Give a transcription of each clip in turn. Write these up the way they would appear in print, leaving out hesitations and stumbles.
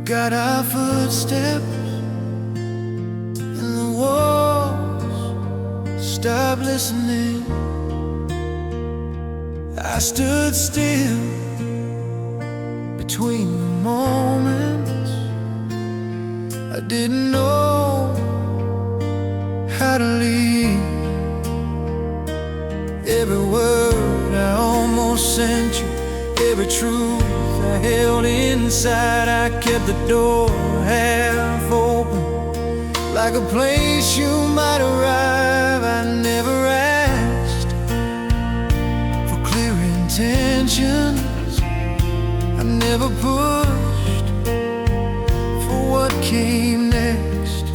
Got our footsteps in the walls. Stop listening. I stood still between the moments. I didn't know how to leave. Every word I almost sent you, every truth I held inside, I kept the door half open, like a place you might arrive. I never asked for clear intentions. I never pushed for what came next.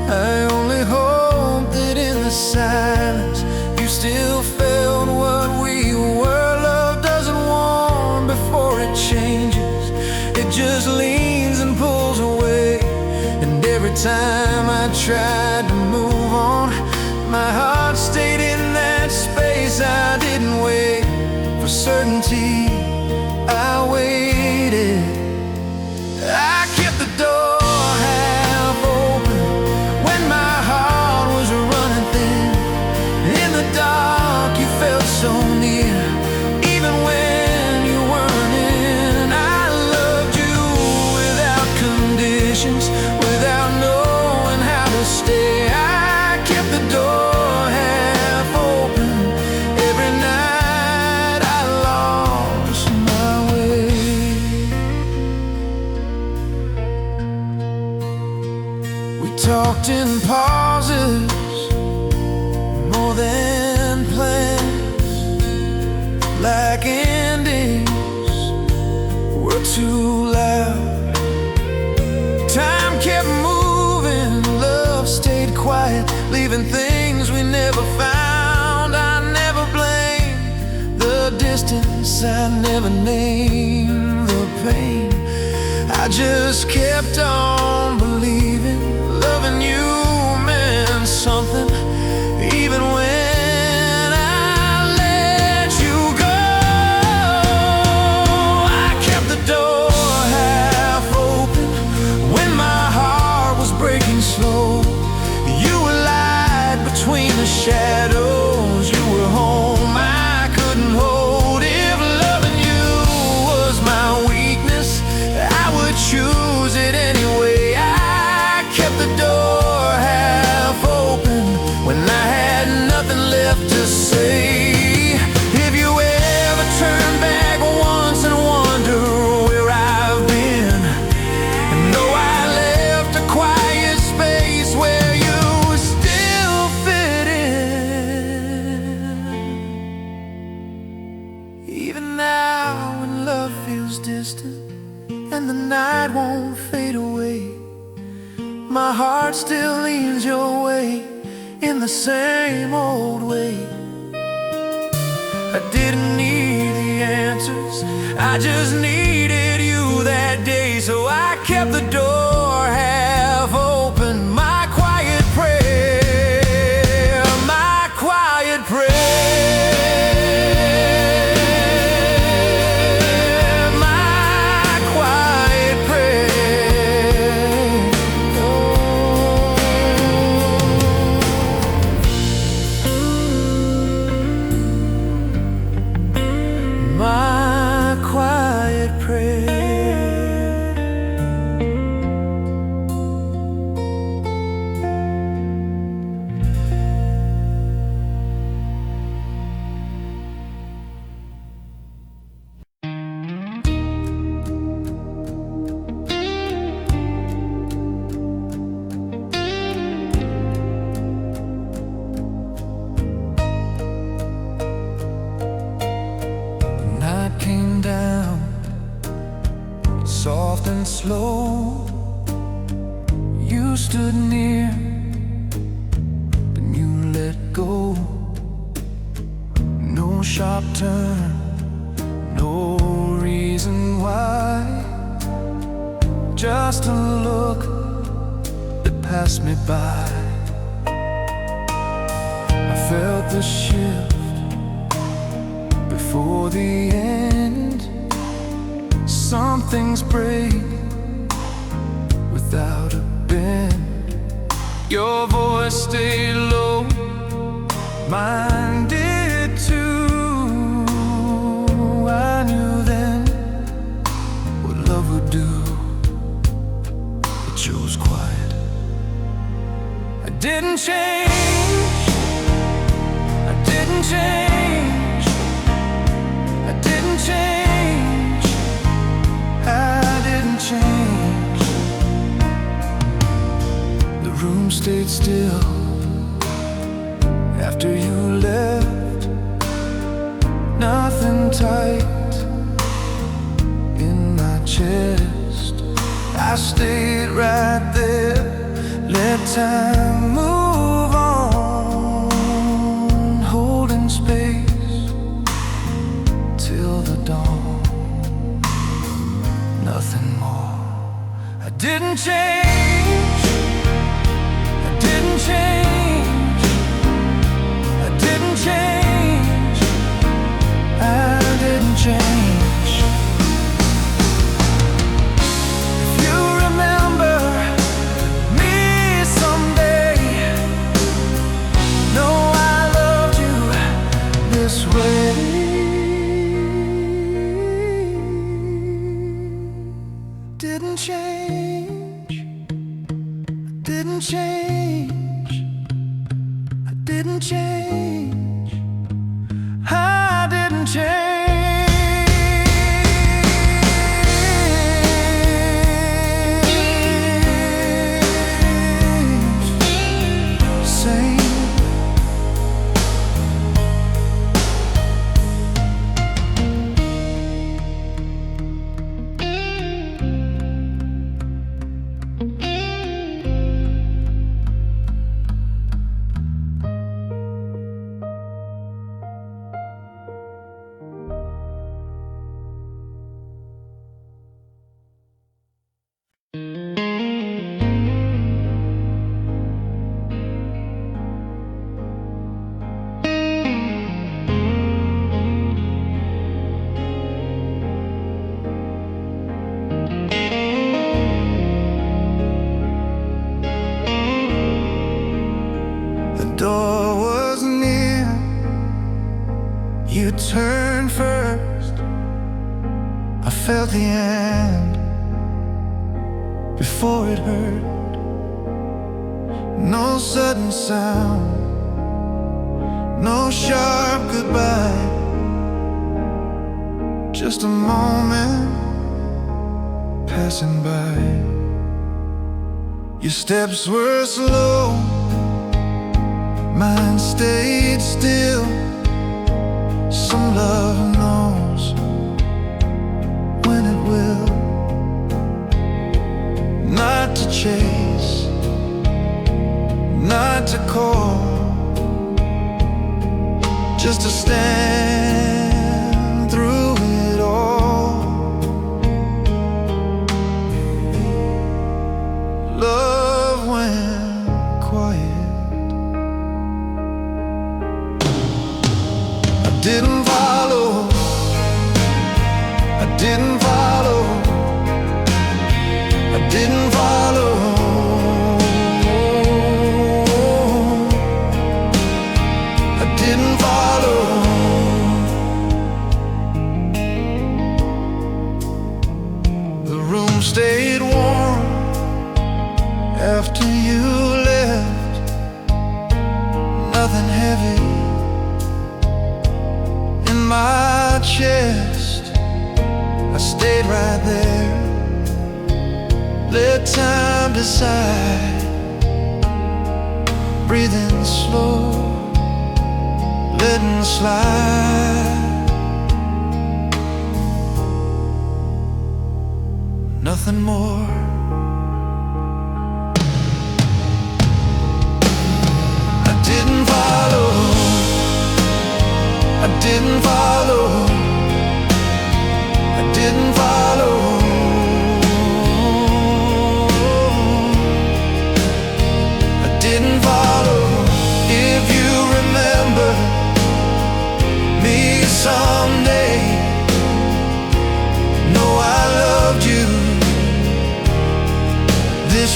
I only hoped that in the silence you still felt what we were. Love doesn't warn before it changes, it just leans and pulls away. And every time I tried to move on, my heart stayed in that space. I didn't wait for certainty, I waited. I kept the door half open when my heart was running thin. In the dark you felt so near, even when you weren't in. I loved you without conditions, without knowing how to stay. I kept the door half open every night I lost my way. We talked in pauses, more than plans, like endings were too loud. Time kept moving, love stayed quiet, leaving things we never found. I never blamed the distance, I never named the pain. I just kept on believing, loving you meant something, even when I let you go. I kept the door half open when my heart was breaking slow. You were light between the shadows, you were home I couldn't hold. If loving you was my weakness, I would choose it anyway. I kept the door half open when I had nothing left to say. If you ever turn back once and wonder where I've been, and know I left a quiet space where you still fit in. Even now when love feels distant and the night won't fade away, my heart still leans your way in the same old way. I didn't need the answers, I just needed you that day. So I kept the door half open, my quiet prayer, my quiet prayer. Soft and slow, you stood near, then you let go. No sharp turn, no reason why, just a look that passed me by. I felt the shift before the end. Some things break without a bend. Your voice stayed low, mine did too. I knew then what love would do. It chose quiet. I didn't change, I didn't change, I didn't change, I didn't change. The room stayed still after you left. Nothing tight in my chest. I stayed right there, let time move on, holding space till the dawn. Nothing more. I didn't change, I didn't change, I didn't change, I didn't change. If you remember me someday, know I loved you this way. Didn't change, I didn't change, I didn't change, I didn't change. Same. The door was near, you turned first. I felt the end before it hurt. No sudden sound, no sharp goodbye, just a moment passing by. Your steps were slow, mine stayed still. Some love knows when it will. Not to chase, not to call, just to stand through it all. Love went quiet. I didn't follow, I didn't follow, I didn't follow. I didn't follow. The room stayed warm after you left. Nothing heavy in my chest. I stayed right there, let time decide. Breathing slow, letting slide. Nothing more. I didn't follow, I didn't follow, I didn't follow. I didn't follow. If you remember me someday, know I loved you this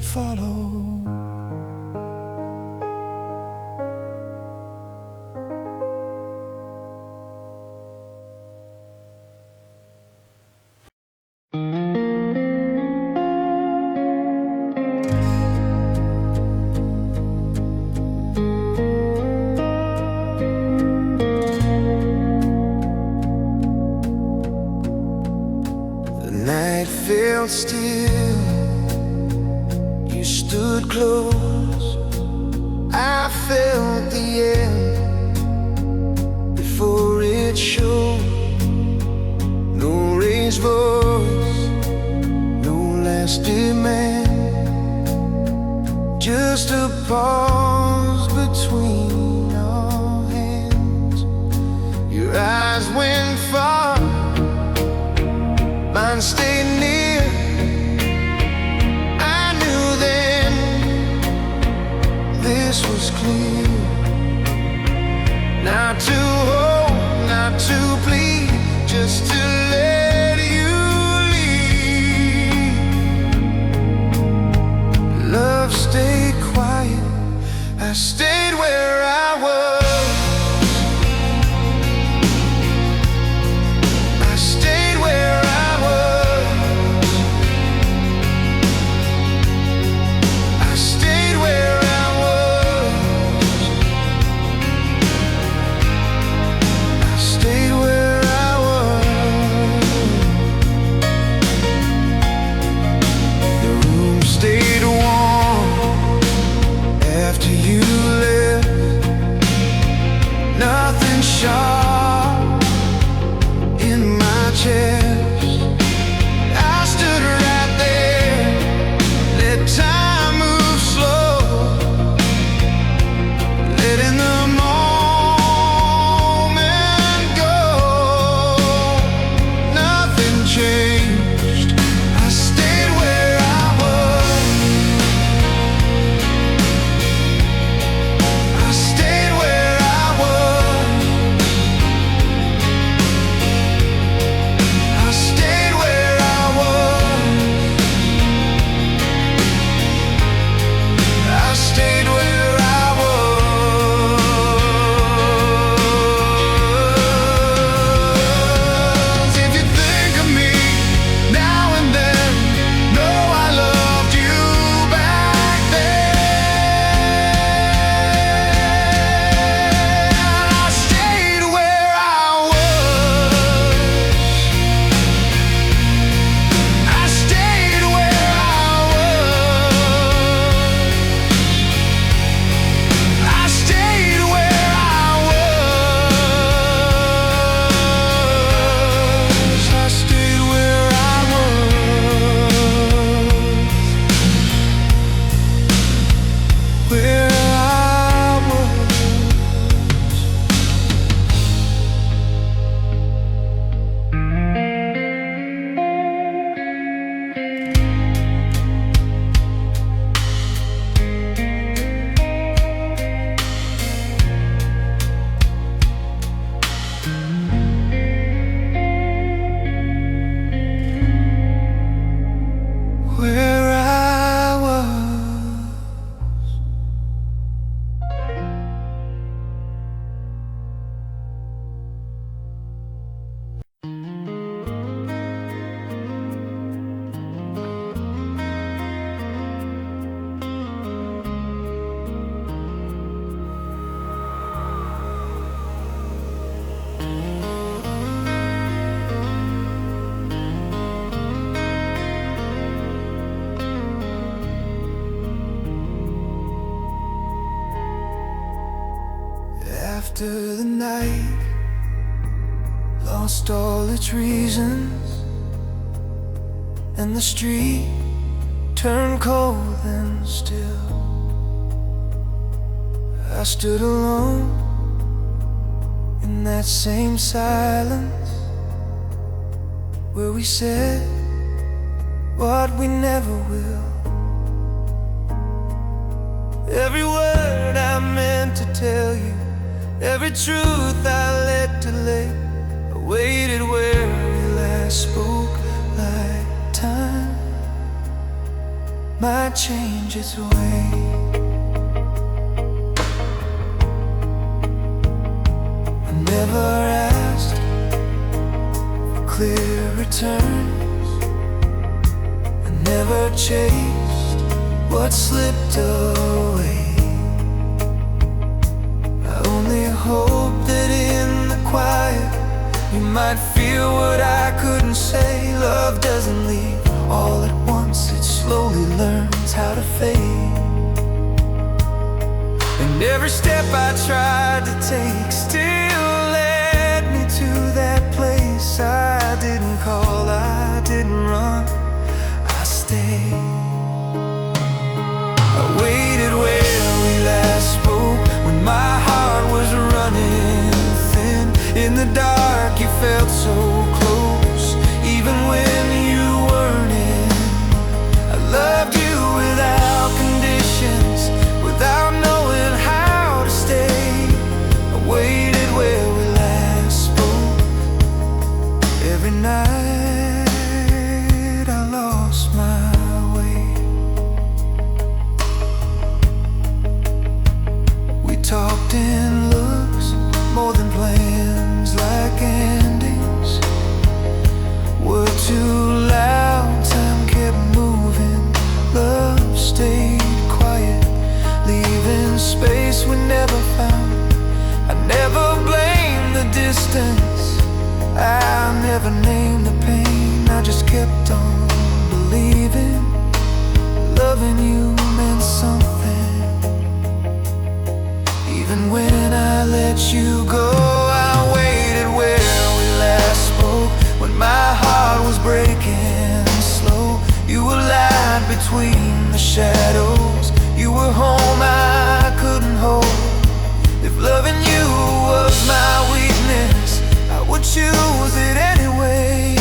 didn't follow. Night felt still, you stood close. I felt the end before it showed. No raised voice, no last demand, just a pause between our hands. Your eyes went far, mine stayed near. I knew then this was clear. Not to hold, not to plead, just to let you leave. Love stayed quiet, I stayed where I was. Sharp in my chest, I stood right there, let time move slow, letting the moment go. Nothing changed, I stayed where I was. I stayed where I was. After the night lost all its reasons, and the street turned cold and still, I stood alone in that same silence where we said what we never will. Every word I meant to tell you, every truth I let delay, I waited where we last spoke like time. My might change its way. I never asked for clear returns. I never chased what slipped away. I only hope that in the quiet you might feel what I couldn't say. Love doesn't leave all at once, it slowly learns how to fade. And every step I tried to take still led me to that place. I didn't call, I didn't run, I stayed. I waited where we last spoke, when my heart was running thin. In the dark you felt so close, even when you weren't in. I loved you without conditions, without knowing how to stay. I waited where we last spoke. Every night I lost my way. We talked in looks more than plans, like endings were too loud. Time kept moving, love stayed quiet, leaving space we never found. I never blamed the distance, I never named the pain. I just kept on believing loving you meant something. Even when I let you go, I waited where we last spoke, when my heart was breaking slow. You were light between the shadows, you were home I couldn't hold. If loving you was my weakness, I would choose it anyway.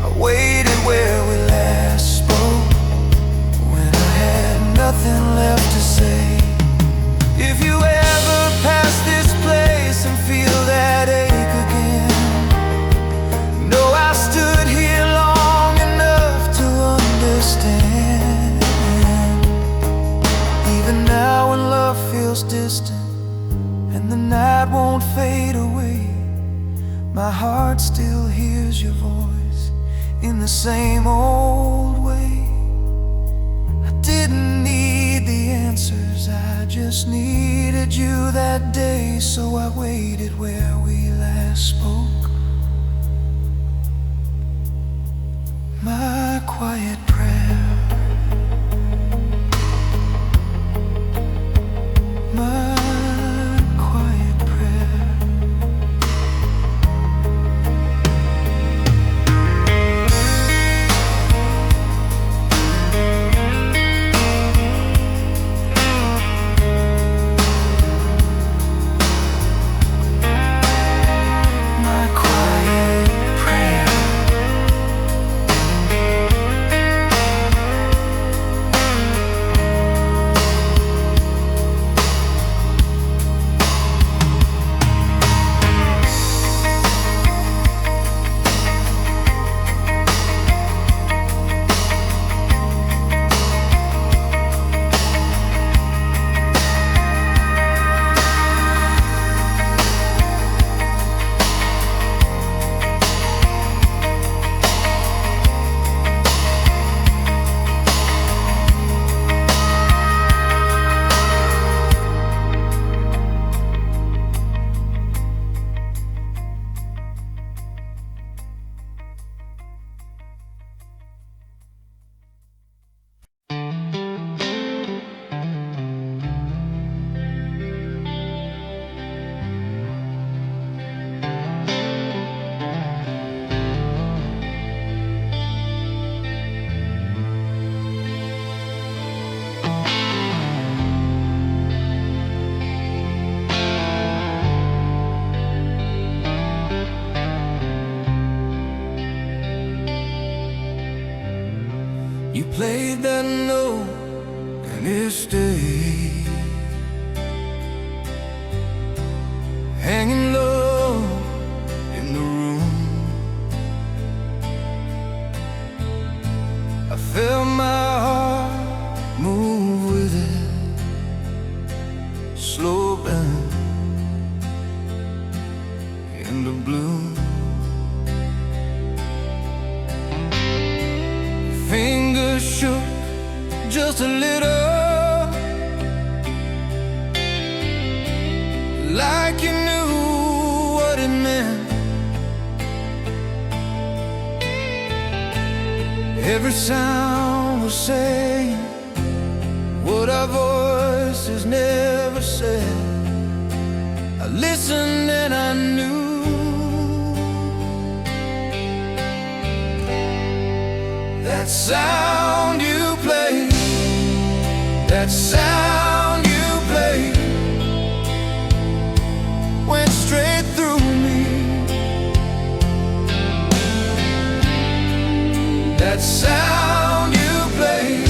I waited where we last spoke, when I had nothing left to say. If you ever pass this place and feel that ache again, know I stood here long enough to understand. Even now when love feels distant and the night won't fade away, my heart still hears your voice in the same old way. I didn't need the answers, I just needed you that day. So I waited where we last spoke, my quiet prayer, my quiet prayer. You played that note and it stayed hanging low in the room. I felt my heart shoulders shook just a little, like you knew what it meant. Every sound was saying what our voices never said. I listened and I knew that sound you played, that sound you played, went straight through me. That sound you played,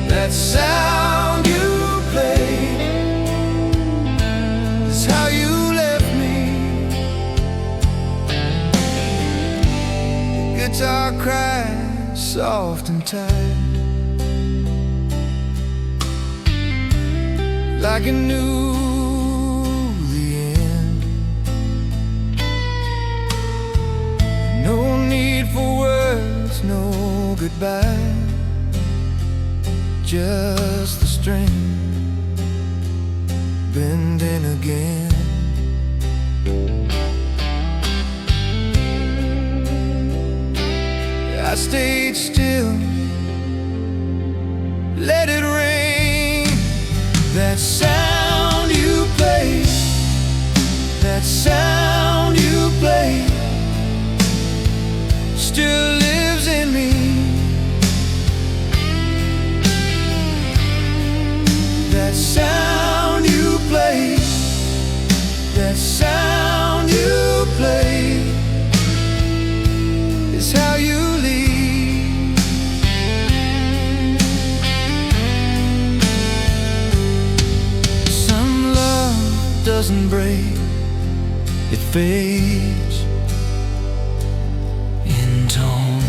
that sound you played, is how you left me. The guitar cried soft and tight, like it knew the end. No need for words, no goodbye, just the string bending again. I stayed still, let it rain. That sound you played, that sound you played, still lives in me. That sound you played, that sound you played, is how you leave. Some love doesn't break, it fades in tone.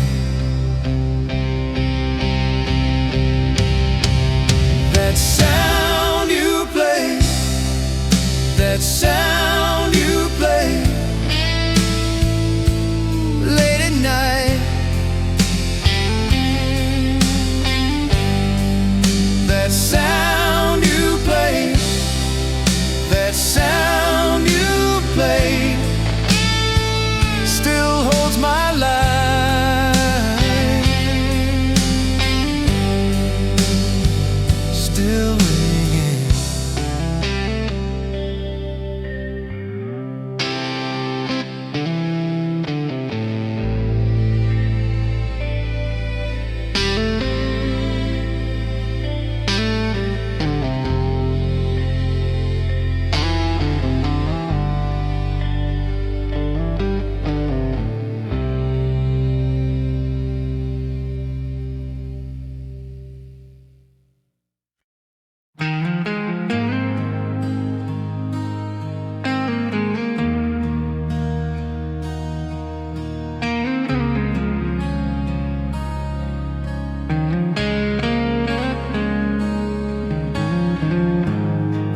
That sound you play, that sound you play, late at night. That sound you play, that sound you play, still holds my life, still ringing.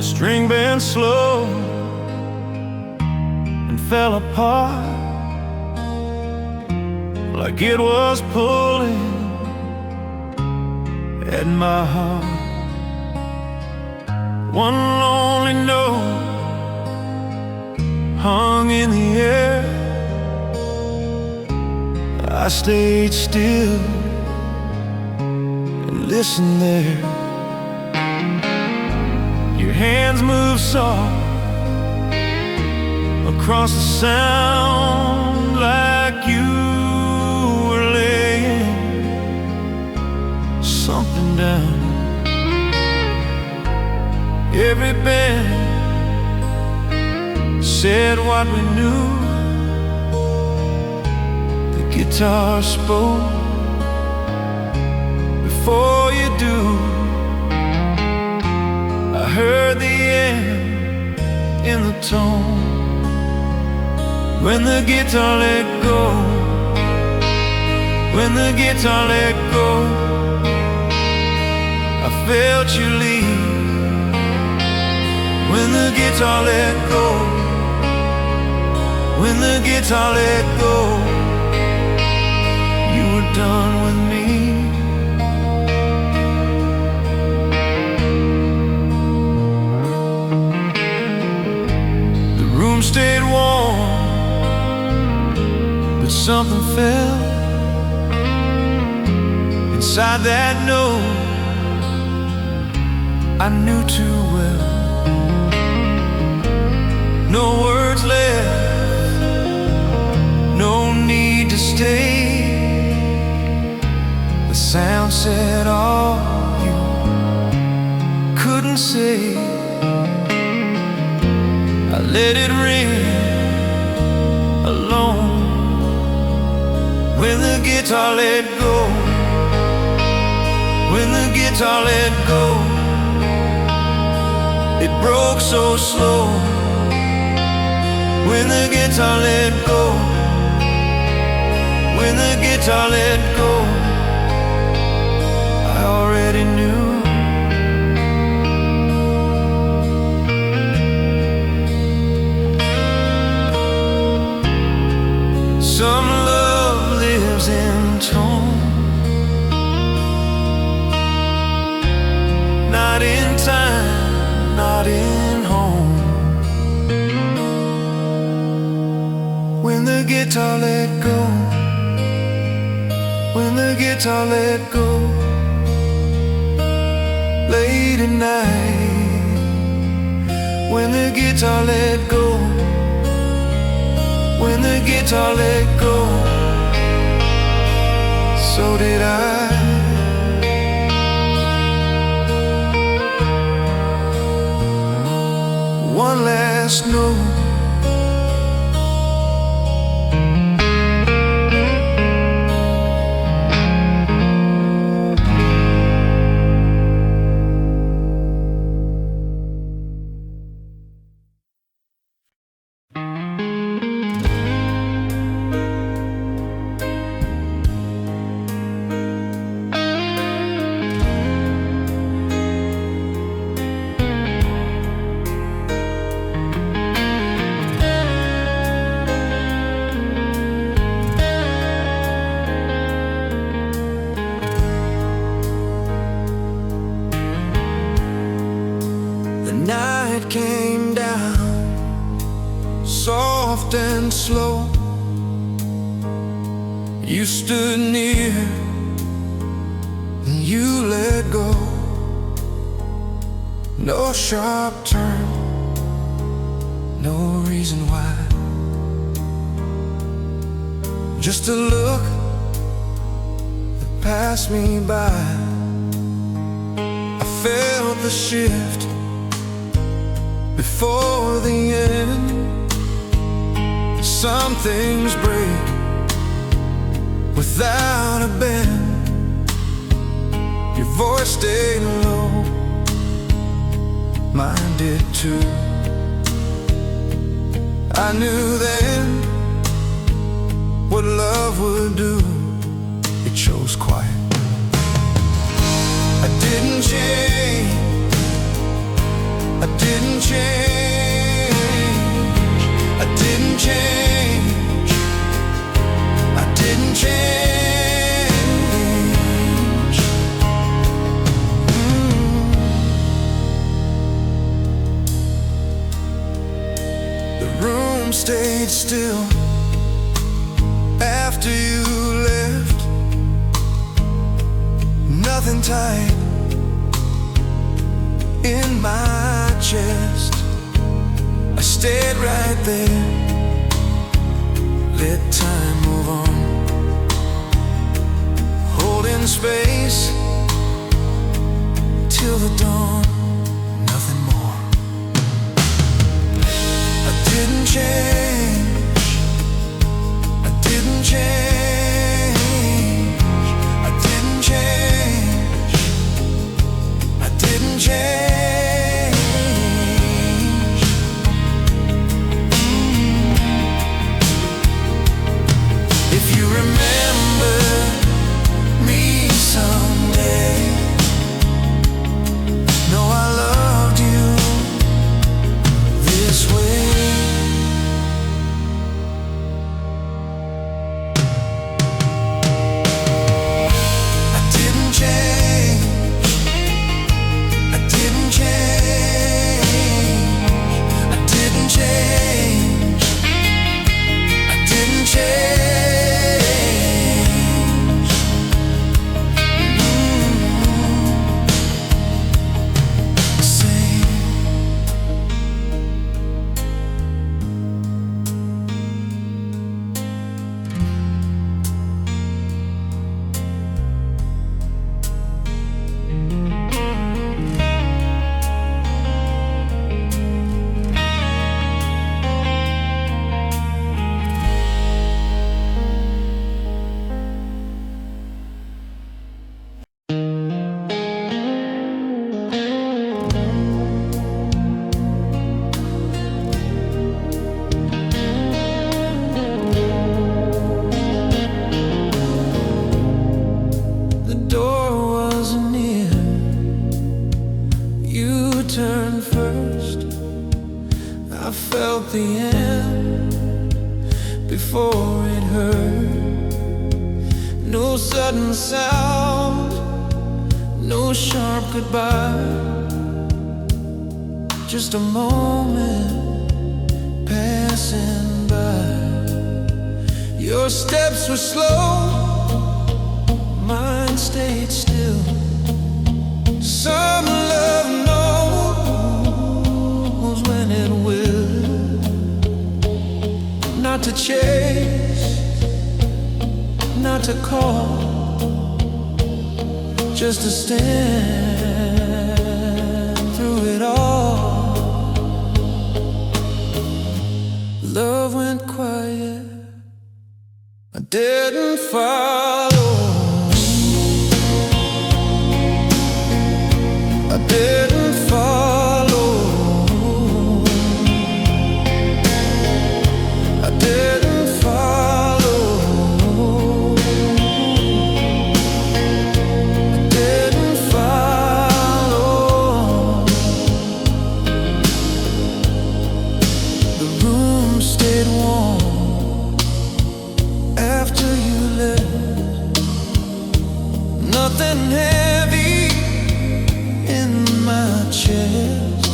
String bent slow and fell apart, like it was pulling at my heart. One lonely note hung in the air. I stayed still and listened there. Your hands move soft across the sound, like you were laying something down. Every bend said what we knew. The guitar spoke before you do. I heard the end in the tone when the guitar let go, when the guitar let go. I felt you leave when the guitar let go, when the guitar let go. You were done with me. something fell inside that note I knew too well. No words left, no need to stay. The sound said all you couldn't say. I let it ring alone. When the guitar let go, when the guitar let go, it broke so slow. When the guitar let go, when the guitar let go, I already knew. Some love lives in tone, not in time, not in home. When the guitar let go, when the guitar let go, late at night. When the guitar let go, when the guitar let go, so did I. One last note, came down soft and slow. You stood near and you let go. No sharp turn, no reason why. Just a look that passed me by. I felt the shift before the end. Some things break without a bend. Your voice stayed low, mine did too. I knew then what love would do. It chose quiet. I didn't change, I didn't change, I didn't change, I didn't change. The room stayed still after you left. Nothing tight in my chest. I stayed right there, let time move on, holding space till the dawn, nothing more. I didn't change, I didn't change, I didn't change, I didn't change. If no sudden sound, no sharp goodbye, just a moment passing by. Your steps were slow, mine stayed still. Some love knows when it will, not to chase, not to call, just to stand through it all. Love went quiet, I didn't follow, I didn't follow, I didn't follow, I didn't follow. The room stayed warm after you left, nothing heavy in my chest.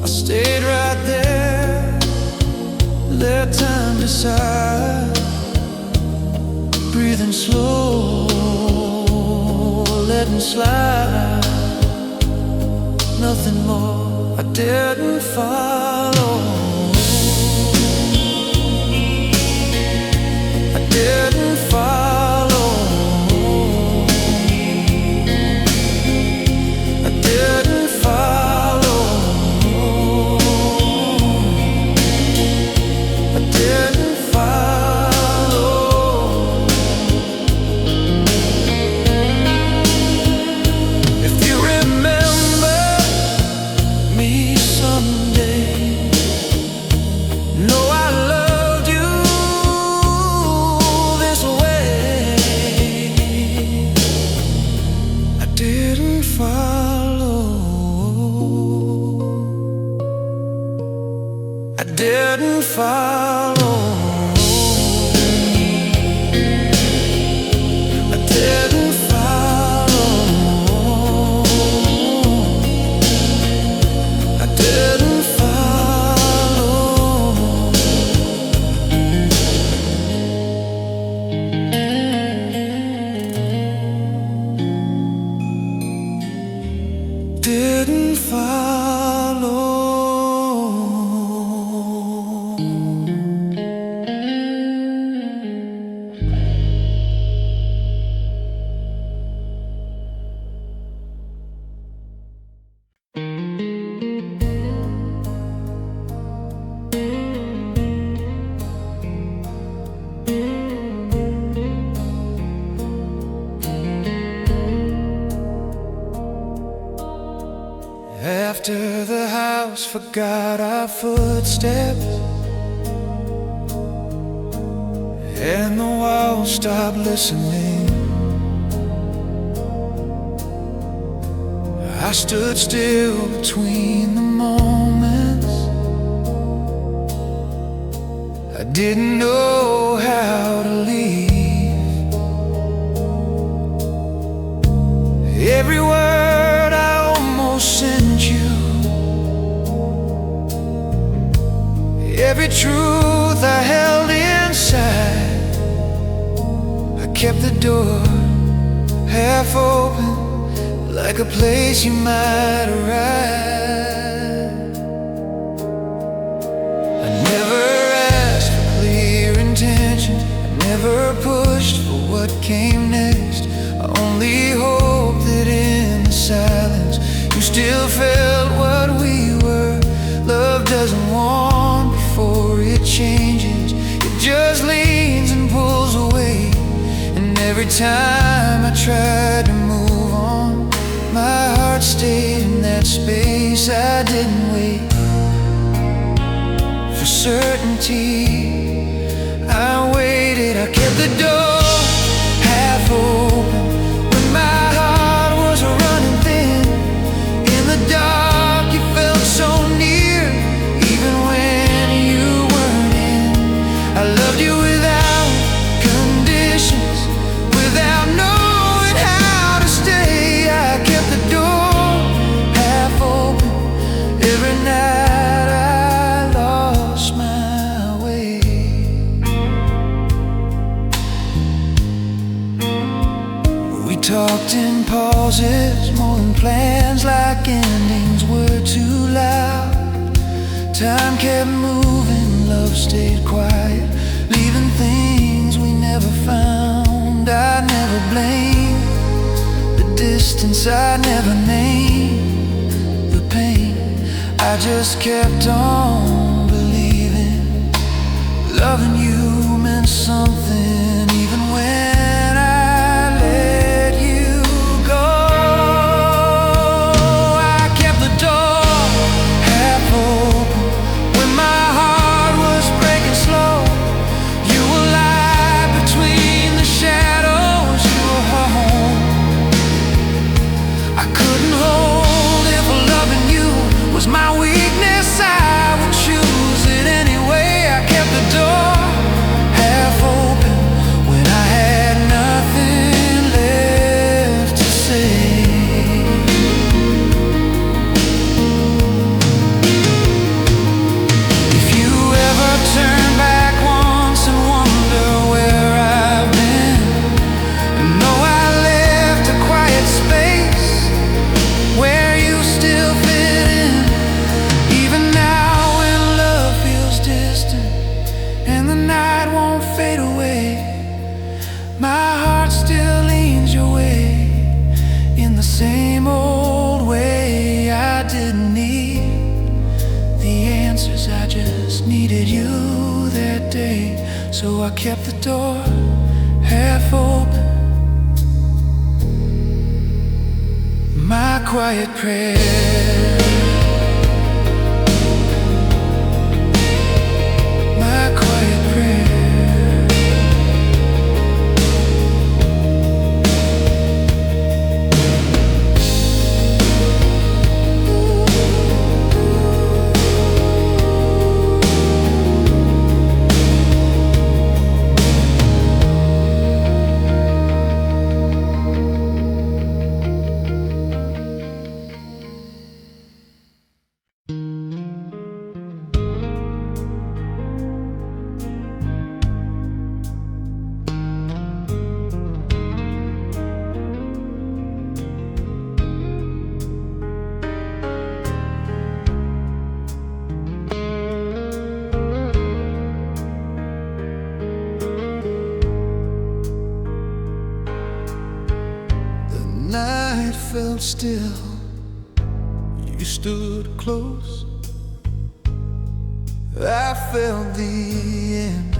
I stayed right there, let time decide, breathing slow, letting slide, nothing more. I didn't follow, I didn't follow, I didn't follow, I didn't follow. If you remember me someday, know I loved you this way. I didn't follow, I didn't follow, I didn't follow, I didn't follow. Didn't follow. After the house forgot our footsteps and the walls stopped listening, I stood still between the moments. I didn't know how to leave. Every word I almost sent you, every truth I held inside, I kept the door half open, like a place you might arrive. I never asked for clear intentions, I never pushed for what came next. I only hoped that in the silence you still felt what we were. Love doesn't want before it changes, it just leans and pulls away. And every time I tried to move on, my heart stayed in that space. I didn't wait for certainty, I waited. I kept the door half open when my heart was running thin. In the dark you felt so near, even when you weren't in. I loved you without conditions, with talked in pauses, more than plans, like endings were too loud. Time kept moving, love stayed quiet, leaving things we never found. I never blamed the distance, I never named the pain. I just kept on believing loving you meant something, even when I let you go. I kept the door half open when my heart was breaking slow. You were light between the shadows, you were home. I couldn't hold if loving you was my weakness. I would choose it anyway. I kept the door half open when I had nothing left to say. If you ever turn back once and wonder where I've been, know I left a quiet space where you still fit in. Even now when love feels distant and the night won't fade away, my heart still leans your way in the same old way. I didn't need the answers, I just needed you that day. So I kept the door half open, my quiet prayer, my quiet prayer. Night felt still, you stood close. I felt the end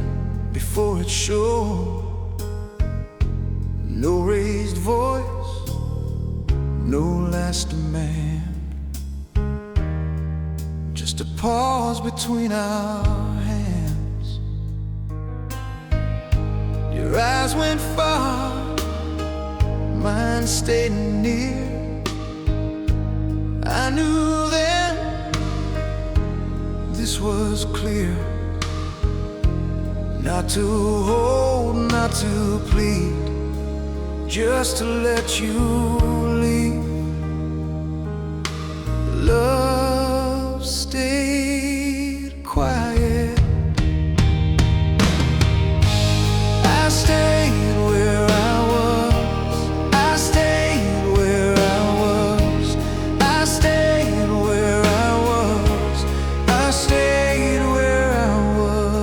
before it showed. No raised voice, no last demand, just a pause between our hands. Your eyes went far, mine stayed near. I knew then this was clear, not to hold, not to plead, just to let you leave. Love stayed quiet. I stayed where I was, I stayed where I was, I stayed where I was, I stayed where I was.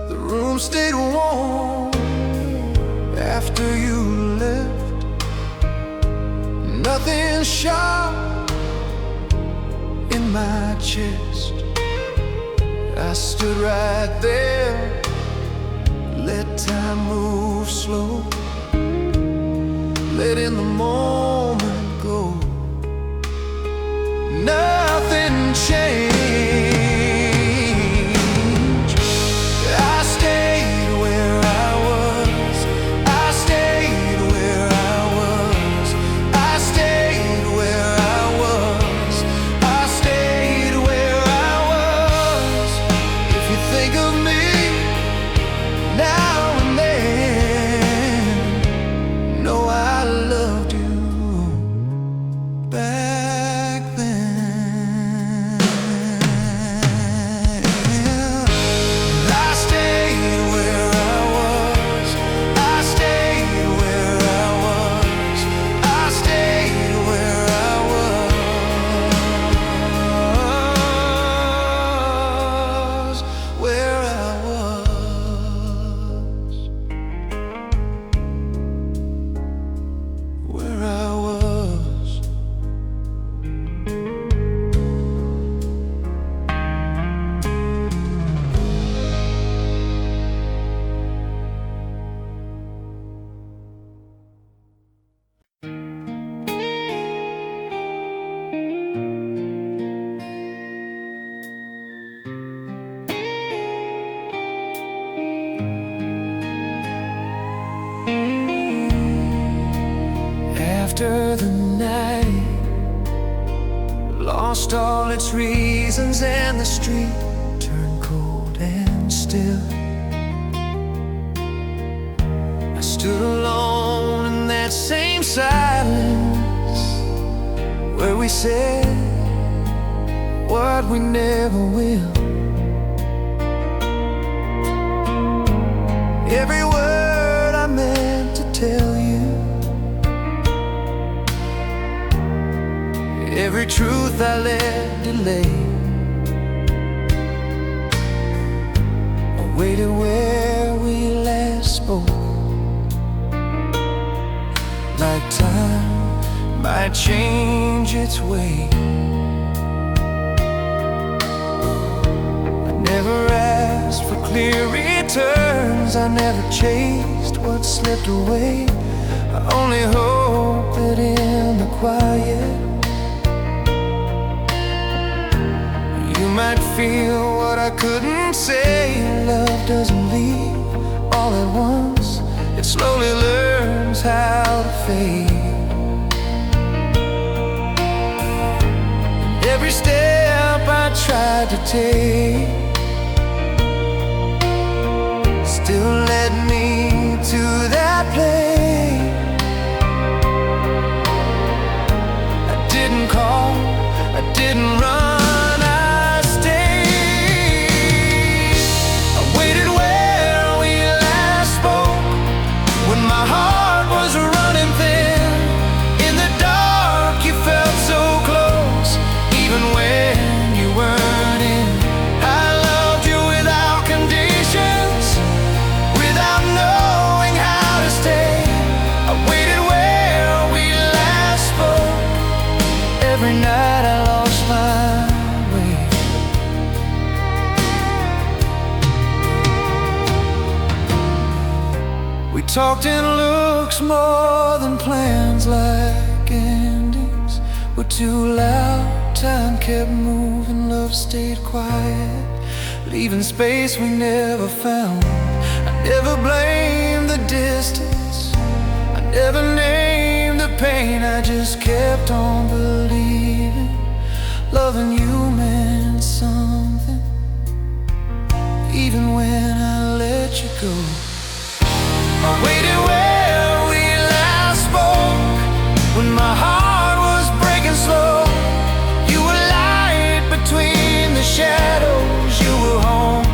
The room stayed warm after you left, nothing sharp in my chest. I stood right there, let time move slow, letting the moment go. Nothing changed. I stayed where I was, I stayed where I was, I stayed where I was, I stayed where I was. If you think of me now and then, know I loved you back then. lost all its reasons, and the street turned cold and still. I stood alone in that same silence where we said what we never will. Every word I meant to tell you, every truth I let delay, I waited where we last spoke, like time might change its way. I never asked for clear returns, I never chased what slipped away. I only hope that in the quiet you might feel what I couldn't say. Love doesn't leave all at once, it slowly learns how to fade. And every step I tried to take still led me to that place. I didn't call, I didn't run, I stayed. I waited where we last spoke, when my heart was running thin. In the dark you felt so close, even when you weren't in. I loved you without conditions, without knowing how to stay. I waited where we last spoke. Every night I lost my way. We talked in looks more than plans, like endings were too loud. Time kept moving, love stayed quiet, leaving space we never found. I never blamed the distance, I never named the pain. I just kept on believing loving you meant something, even when I let you go. I waited where we last spoke, when my heart was breaking slow. You were light between the shadows, you were home.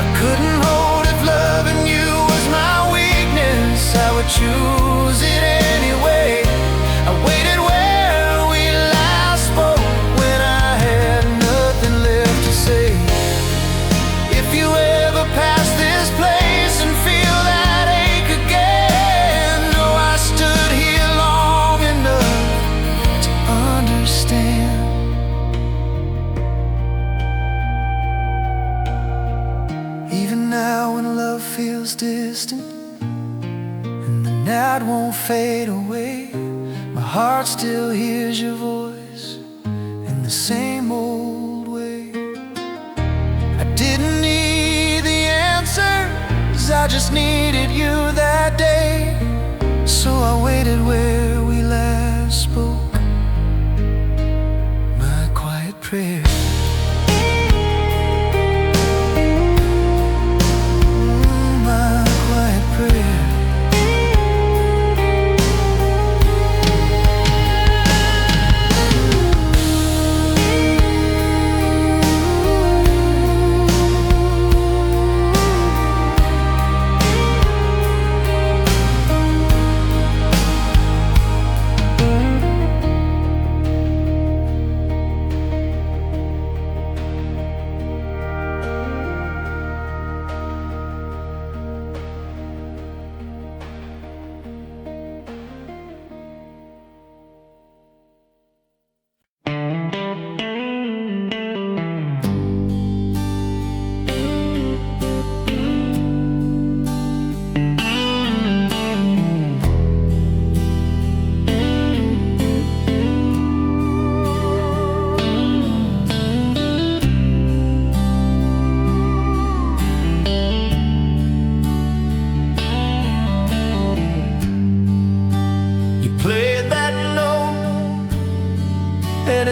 I couldn't hold if loving you was my weakness, I would choose it anyway. I waited where we last spoke, when I had nothing left to say. If you ever pass this place and feel that ache again, know I stood here long enough to understand. Even now when love feels distant and the night won't fade away, my heart still hears your voice in the same old way. I didn't need the answers, I just needed you that day. So I waited where we last spoke, my quiet prayer. My quiet prayer.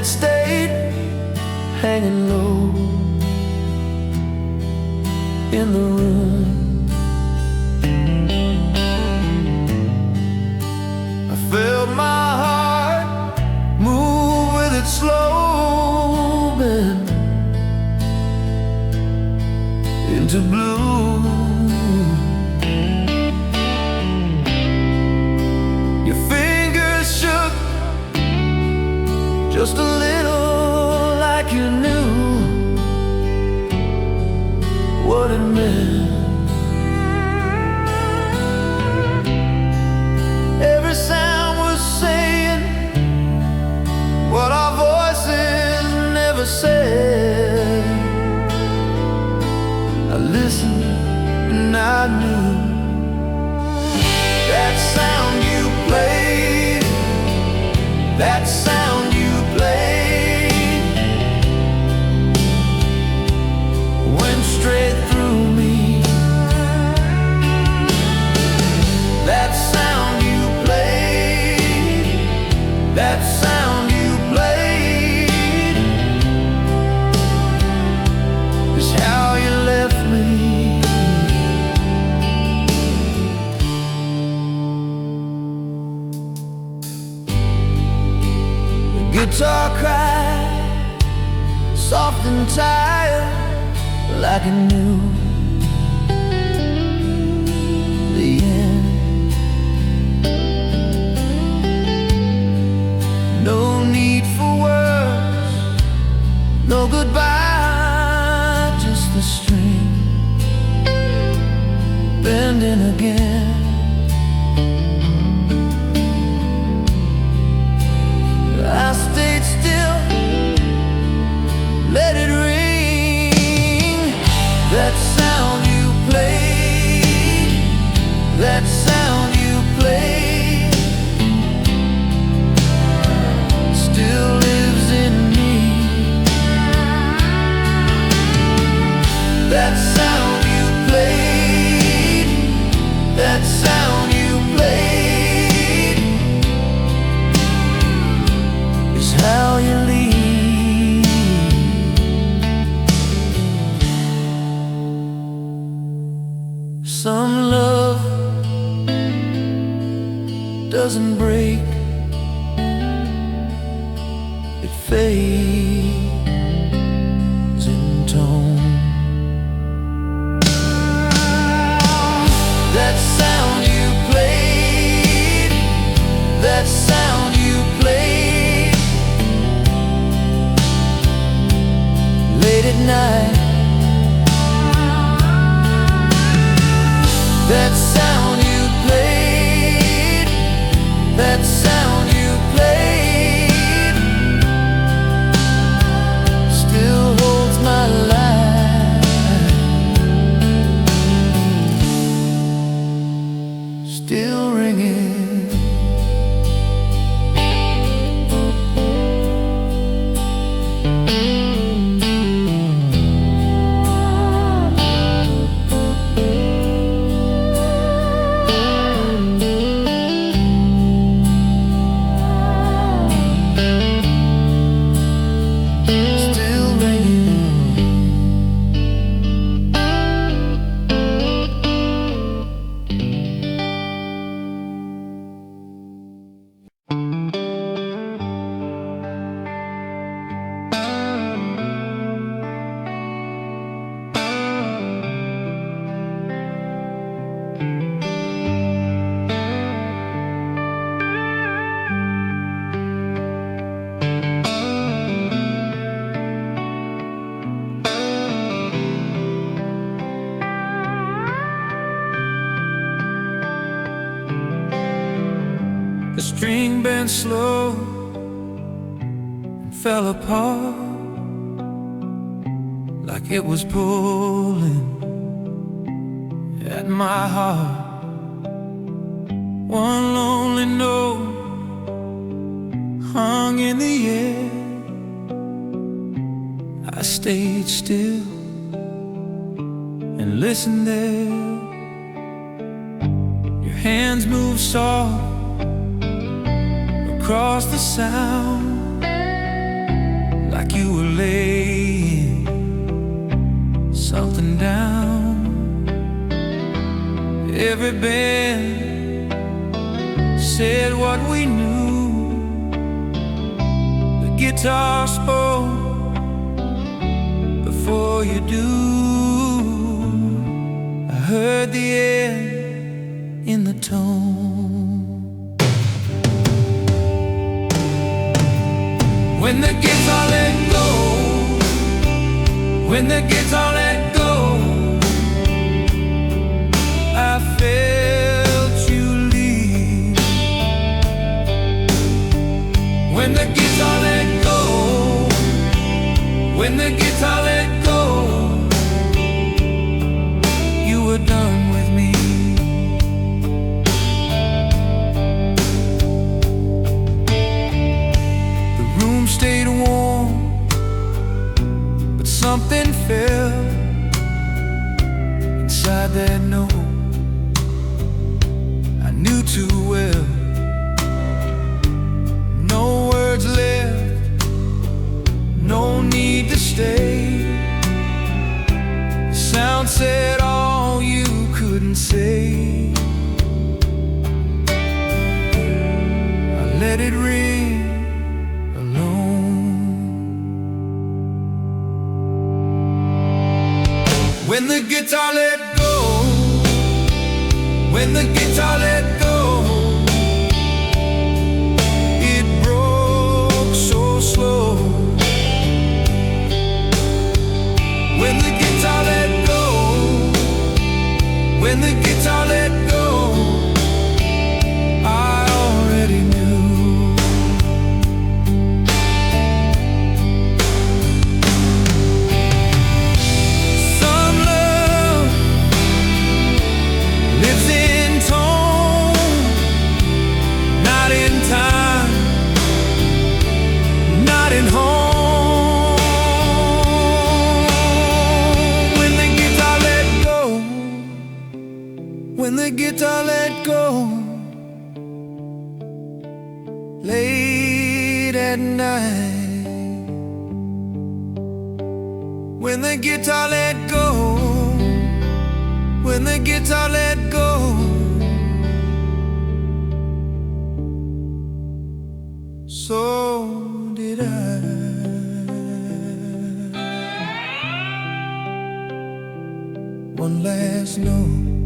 stayed hanging low in the room. I felt my heart move with its slow bend into blue. Your fingers shook just a little, like you knew what it meant. Every sound was saying what our voices never said. I listened and I knew that sound you played, that sound you played, went straight through me. That sound you played, that sound you played, is how you left me. The guitar cried, soft and tired, like it knew the end. No need for words, no goodbye, just the string bending again. I stayed still, let it ring. That sound you played, that sound you played, still lives in me. That sound you played, that sound you played, is how you leave. Some love doesn't break, it fades in tone. That sound you played, that sound you played, late at night. That sound you played, that sound you played, still holds my life, still ringing. The string bent slow and fell apart, like it was pulling at my heart. One lonely note hung in the air. I stayed still and listened there. Your hands moved soft across the sound, like you were laying something down. Every band said what we knew. The guitar spoke before you do. I heard the end in the tone. When the guitar let go, when the guitar let go, I felt you leave. When the guitar let go, when the guitar let go, you were done with me. The room stayed warm, but something fell inside that note I knew too well. No words left, no need to stay. The sound said all you couldn't say. I let it ring alone. When the guitar let go, when the guitar let go, it broke so slow. When the guitar let go, when the guitar let go, I already knew. Some love lives in tone, not in time, not in home. When the guitar let go, when the guitar let go, late at night. When the guitar let go, when the guitar let go, so did I. One last note.